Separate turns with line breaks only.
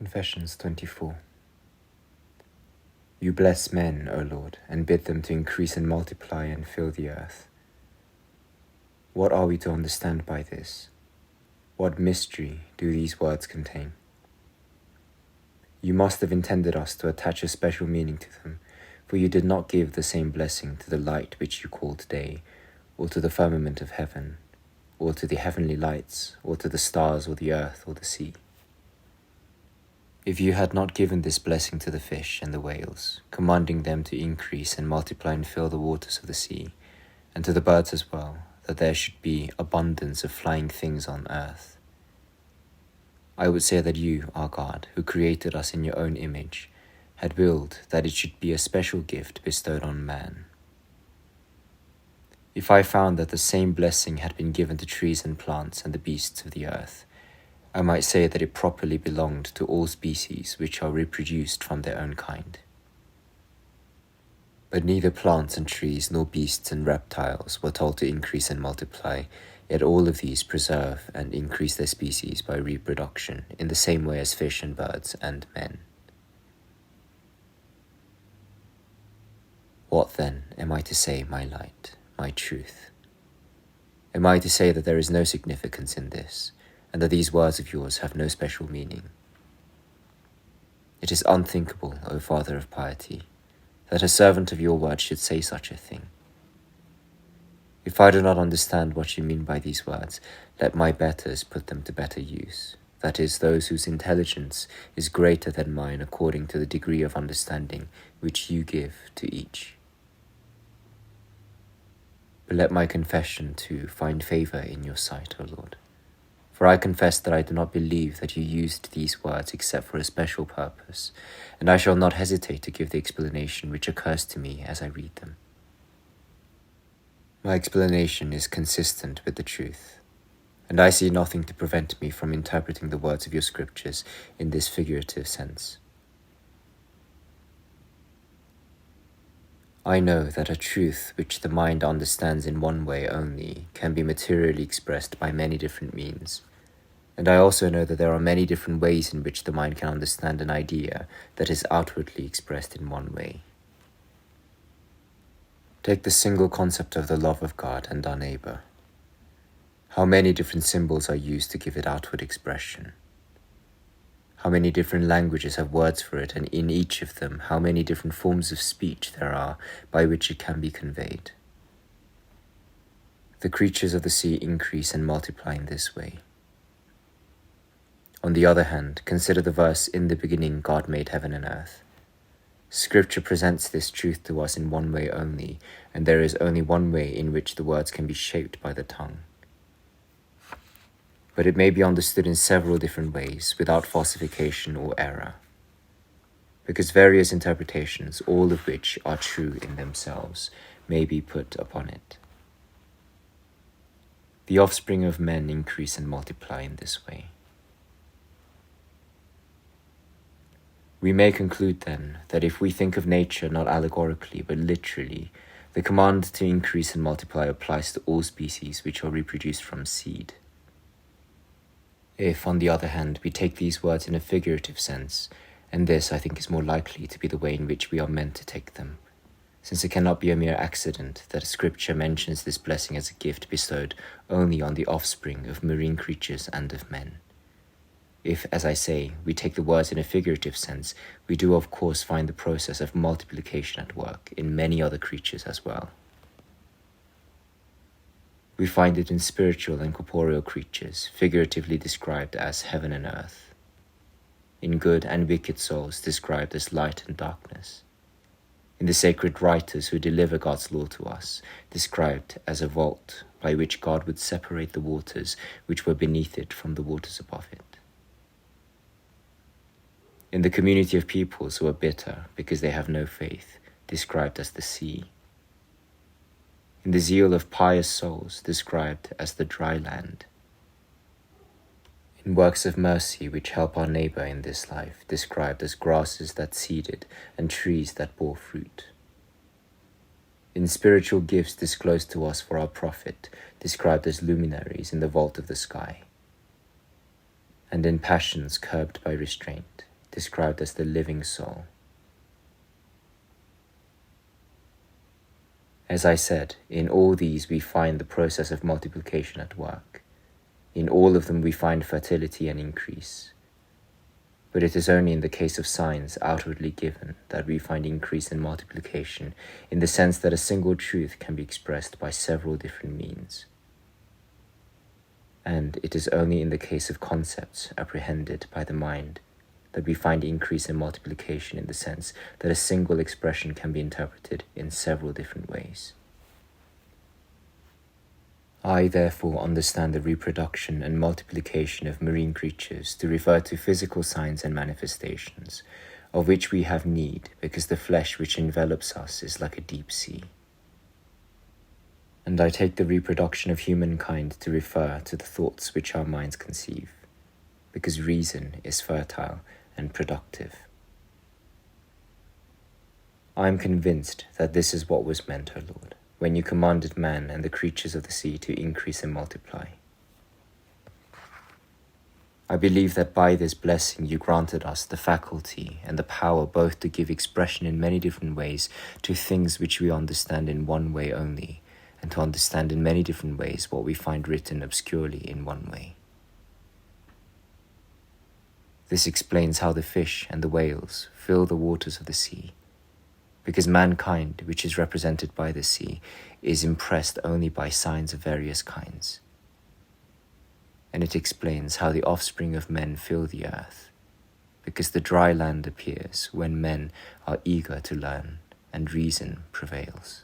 Confessions 24. You bless men, O Lord, and bid them to increase and multiply and fill the earth. What are we to understand by this? What mystery do these words contain? You must have intended us to attach a special meaning to them, for you did not give the same blessing to the light which you called day, or to the firmament of heaven, or to the heavenly lights, or to the stars, or the earth, or the sea. If you had not given this blessing to the fish and the whales, commanding them to increase and multiply and fill the waters of the sea, and to the birds as well, that there should be abundance of flying things on earth, I would say that you, our God, who created us in your own image, had willed that it should be a special gift bestowed on man. If I found that the same blessing had been given to trees and plants and the beasts of the earth, I might say that it properly belonged to all species which are reproduced from their own kind. But neither plants and trees nor beasts and reptiles were told to increase and multiply, yet all of these preserve and increase their species by reproduction in the same way as fish and birds and men. What then am I to say, my light, my truth? Am I to say that there is no significance in this, and that these words of yours have no special meaning? It is unthinkable, O Father of piety, that a servant of your word should say such a thing. If I do not understand what you mean by these words, let my betters put them to better use, that is, those whose intelligence is greater than mine according to the degree of understanding which you give to each. But let my confession too find favor in your sight, O Lord. For I confess that I do not believe that you used these words except for a special purpose, and I shall not hesitate to give the explanation which occurs to me as I read them. My explanation is consistent with the truth, and I see nothing to prevent me from interpreting the words of your scriptures in this figurative sense. I know that a truth which the mind understands in one way only can be materially expressed by many different means, and I also know that there are many different ways in which the mind can understand an idea that is outwardly expressed in one way. Take the single concept of the love of God and our neighbor. How many different symbols are used to give it outward expression? How many different languages have words for it, and in each of them, how many different forms of speech there are by which it can be conveyed? The creatures of the sea increase and multiply in this way. On the other hand, consider the verse, "In the beginning God made heaven and earth." Scripture presents this truth to us in one way only, and there is only one way in which the words can be shaped by the tongue. But it may be understood in several different ways, without falsification or error, because various interpretations, all of which are true in themselves, may be put upon it. The offspring of men increase and multiply in this way. We may conclude then that if we think of nature not allegorically but literally, the command to increase and multiply applies to all species which are reproduced from seed. If, on the other hand, we take these words in a figurative sense, and this I think is more likely to be the way in which we are meant to take them, since it cannot be a mere accident that Scripture mentions this blessing as a gift bestowed only on the offspring of marine creatures and of men. If, as I say, we take the words in a figurative sense, we do of course find the process of multiplication at work in many other creatures as well. We find it in spiritual and corporeal creatures, figuratively described as heaven and earth, in good and wicked souls described as light and darkness, in the sacred writers who deliver God's law to us, described as a vault by which God would separate the waters which were beneath it from the waters above it, in the community of peoples who are bitter because they have no faith, described as the sea, in the zeal of pious souls, described as the dry land, in works of mercy which help our neighbor in this life, described as grasses that seeded and trees that bore fruit, in spiritual gifts disclosed to us for our profit, described as luminaries in the vault of the sky, and in passions curbed by restraint, described as the living soul. As I said, in all these we find the process of multiplication at work. In all of them we find fertility and increase. But it is only in the case of signs outwardly given that we find increase and multiplication, in the sense that a single truth can be expressed by several different means. And it is only in the case of concepts apprehended by the mind that we find increase and multiplication, in the sense that a single expression can be interpreted in several different ways. I therefore understand the reproduction and multiplication of marine creatures to refer to physical signs and manifestations, of which we have need, because the flesh which envelops us is like a deep sea. And I take the reproduction of humankind to refer to the thoughts which our minds conceive, because reason is fertile and productive. I am convinced that this is what was meant, O Lord, when you commanded man and the creatures of the sea to increase and multiply. I believe that by this blessing you granted us the faculty and the power both to give expression in many different ways to things which we understand in one way only, and to understand in many different ways what we find written obscurely in one way. This explains how the fish and the whales fill the waters of the sea, because mankind, which is represented by the sea, is impressed only by signs of various kinds. And it explains how the offspring of men fill the earth, because the dry land appears when men are eager to learn and reason prevails.